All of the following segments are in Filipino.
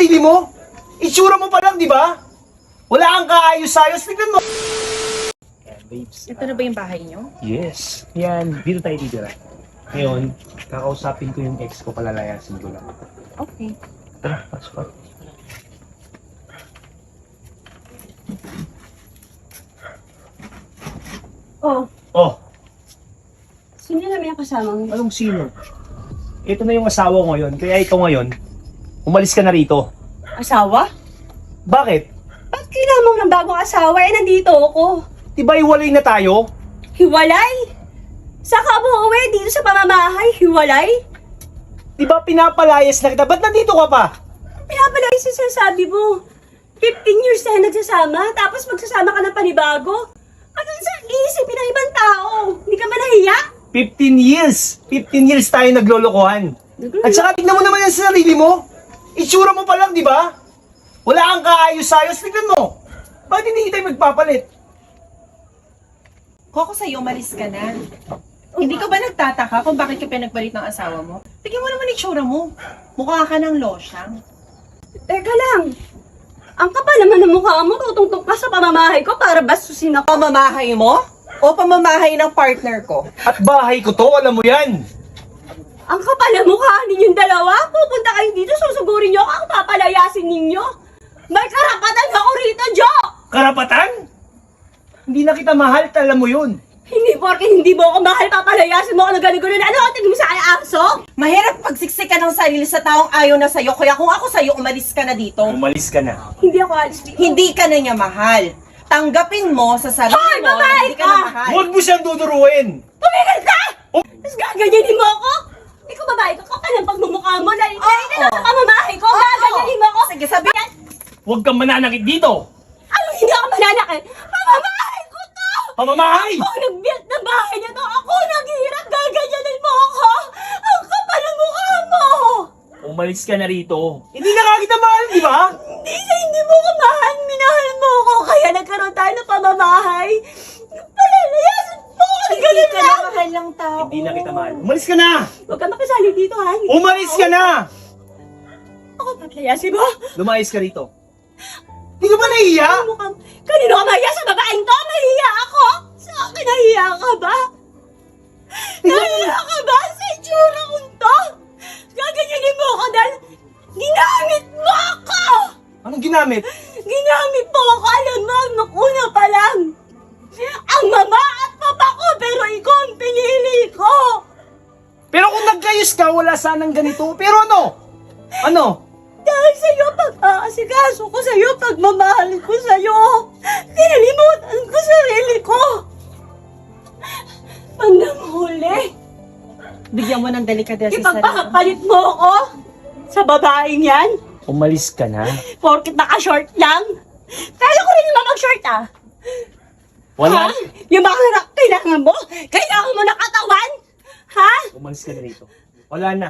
sarili mo? Itsura mo pa lang, di ba? Wala kang kaayos-ayos. Tignan mo. Yan, babes. Ito na ba yung bahay niyo? Yes. Yan, dito tayo titira. Ngayon, kakausapin ko yung ex ko, palalayasin ko lang. Okay. Tara, pasok. Oh, Oh, sino naman yung kasama mo? anong sino? Ito na yung asawa ko ngayon, kaya ito ngayon, umalis ka na rito. Asawa? Bakit? Ba't kailangan mo ng bagong asawa? Eh, nandito ako. Di ba iwalay na tayo? Hiwalay? Saka mo uwi dito sa pamamahay? Hiwalay? Di ba pinapalayas na kita? Ba't nandito ka pa? Pinapalay sa sinasabi mo. 15 years na nagsasama, tapos magsasama ka ng panibago? Ano sa iisipin ng ibang tao? Hindi ka ba nahiya? 15 years! 15 years tayo naglolokohan. At saka tignan mo naman yan sa sarili mo. Itsura mo pa lang, di ba? Wala kang kaayos-ayos. Tignan mo. Bakit hindi tayo magpapalit? Koko, sa'yo, umalis ka na. Hindi ka ba nagtataka kung bakit ka pinagpalit ng asawa mo? Tignan mo naman yung itsura mo. Mukha ka ng losyang. Teka lang. Ang kapal naman ng mukha mo, tutungtong ka sa pamamahay ko para bastusin ako. Pamamahay mo? O pamamahay ng partner ko? At bahay ko to, alam mo yan. Ang kapal ng mukha ninyong dalawa, pupunta kayo dito, susugurin nyo ako, papalayasin ninyo. May karapatan ako rito, Jo! Karapatan? Hindi na kita mahal, alam mo yun. Hindi porke hindi mo ako mahal, papalayasin mo ako ng ganun-ganun. Ano, tingin mo sa akin, aso? Mahirap pagsiksik ka ng sarili sa taong ayaw na sa'yo. Kaya kung ako sa'yo, umalis ka na dito. Umalis ka na. Hindi ako alis dito. Hindi ka na niya mahal. Tanggapin mo sa sarili Hoy, mo na babae hindi ka ka! na mahal. Huwag mo siyang duduruin. Tumigil ka! Oh. Tapos gaganyanin mo ako? Ikaw babae ka, kapal ang pagmumukha mo. Dahil na sa pamamahay ko, gaganyanin mo ako. Sige, sabihan. Huwag kang mananakit dito. Ano, hindi ako mananakit? Pamamahay ko to! Pamamahay! Ako nag-build na bahay niya to. Ako naghihirap, gaganyanin mo ako. Ang kapal ang mukha mo. Umalis ka na rito. Hindi na nga kita mahal, di ba? Hindi mo ko mahal. Minahal mo ako. Kaya nagkaroon tayo ng pamamahay. Palalayasin mo ako. Hindi Ganun ka na lang. mahal ng tao. Hindi na kita mahal. Umalis ka na! Huwag ka makisali dito, ha? Umalis ka na! Ako papalayasin mo. Lumayas ka rito. Hindi ka ba nahiya? Ano ka? Kanino ka mahiya sa babaeng to? Mahiya ako? Sa akin nahiya ka ba? Nahiya ka ba sa itsura kong to? Gaganyanin mo ako dahil ginamit mo ako! Anong ginamit? Ginamit mo ako, alam mo, nung una pa lang. Ang mama at papa ko, pero ikaw ang pinili ko. Pero kung nagkayos ka, wala sanang ganito. Pero ano? Ano? Dahil sa'yo, pag-aasikaso ko sa'yo, pagmamahal ko sa'yo, kinalimutan ko sarili ko. Bandang huli, Bigyan mo ng delikadesa sa sarili. ipagpakapalit mo ako sa babaeng yan, Umalis ka na. porkit naka-short lang. Kaya ko rin naman mag-short, ah. Wala. Ha? Yung mga kailangan mo? Kailangan mo ng katawan? Ha? Umalis ka na rito. Wala na.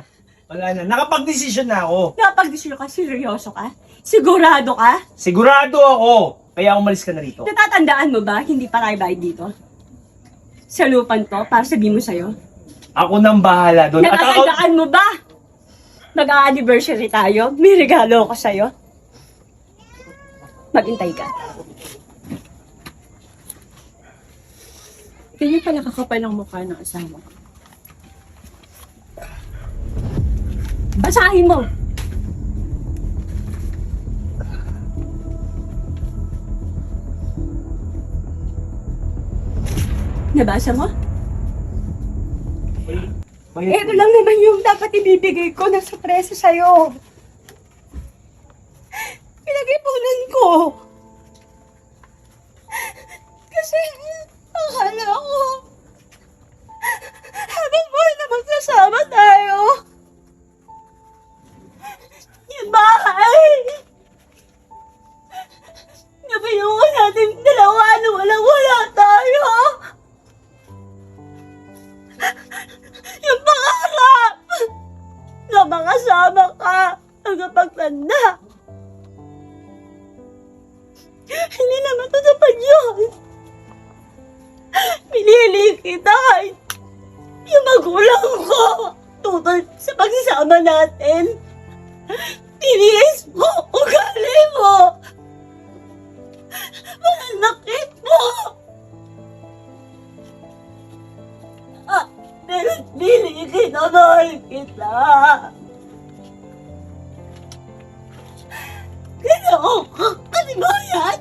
Wala na. Nakapag-desisyon na ako. Napag-desisyon ka, seryoso ka? Sigurado ka? Sigurado ako. Kaya umalis ka na rito. Natatandaan mo ba, hindi pa tayo bayad dito? Sa lupan to, para sabihin mo sa'yo. Ako nang bahala doon. At ako... Natatandaan mo ba? Mag-anniversary tayo, may regalo ko sa'yo. Maghintay ka. Ganyan pala kakapal ang mukha ng asawa ko. Basahin mo. Nabasa mo? Ito lang naman yung dapat ibibigay ko na sorpresa sa'yo. Pinag-ipunan ko. Kasi akala ko habang buhay na magsasama tayo. Yung bahay. Nabinuo natin dalawa na walang-wala tayo. Yung pangarap na makasama ka hanggang pagtanda. Hindi na matutupad yun. Pinili kita kahit yung magulang ko. Tutol sa pagsasama natin. Tiniis mo ako katibayan.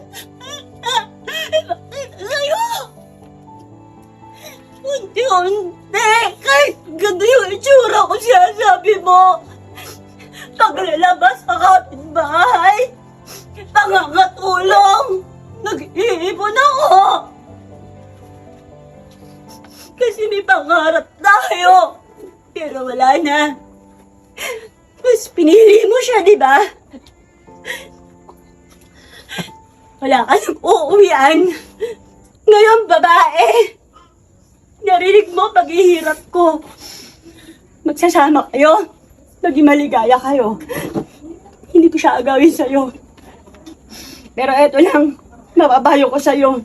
Bakit sa'yo? Unti-unti, kahit ganda yung itsura ko sinasabi mo. Paglalabas sa kapitbahay, pangakatulong, nag-iipon ako. Kasi may pangarap tayo. Pero wala na. Mas pinili mo siya, di ba? Wala ka nang uuwian. Ngayon, babae. Narinig mo paghihirap ko. Magsasama kayo. Naging maligaya kayo. Hindi ko siya agawin sa'yo. Pero eto lang, mababayo ko sa'yo.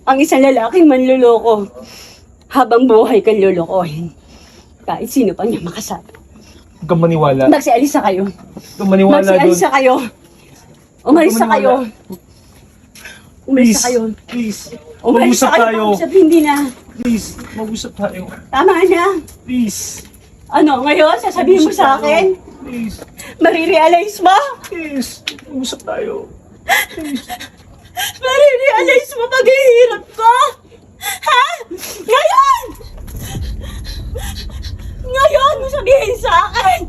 Ang isang lalaking manluloko, habang buhay kang lulukohin. Kahit sino pa niya makasabi. Huwag kang maniwala. Magsialisa kayo. Huwag kang maniwala doon. Magsialisa kayo. Umalis na kayo. Umalis Please, na kayo. please. Umalis Mag-usap na kayo. tayo. Mag-usap, hindi na. Please, mag-usap tayo. Tama na. Please. Ano, ngayon, sasabihin mo sa akin? Please. Marirealize mo? Please. Mag-usap tayo. Marirealize mo paghihirap ko? Ha? Ngayon! Ngayon mo sabihin sa akin!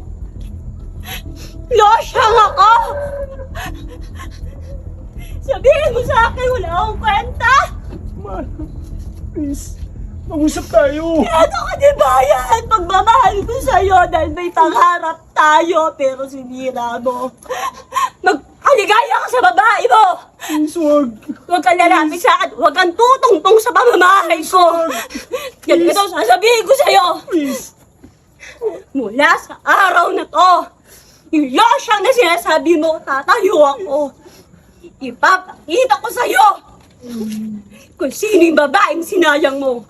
Losyang ako! Sabihin mo sa akin, wala akong kwenta! Mahal. Please. Mag-usap tayo. Ano ka di bayan? Pagmamahal ko sa'yo dahil may pangarap tayo pero sinira mo. Mag-aligaya ka sa babae mo! Please, wag. Huwag kang lalapit sa akin. Huwag kang tutungtong sa pamamahay ko. Yan ito sasabihin ko sa'yo. Please. Mula sa araw na to, yung losyang na sinasabi mo, tatayo ako. Ipapakita ko sa'yo kung sino yung babaeng sinayang mo.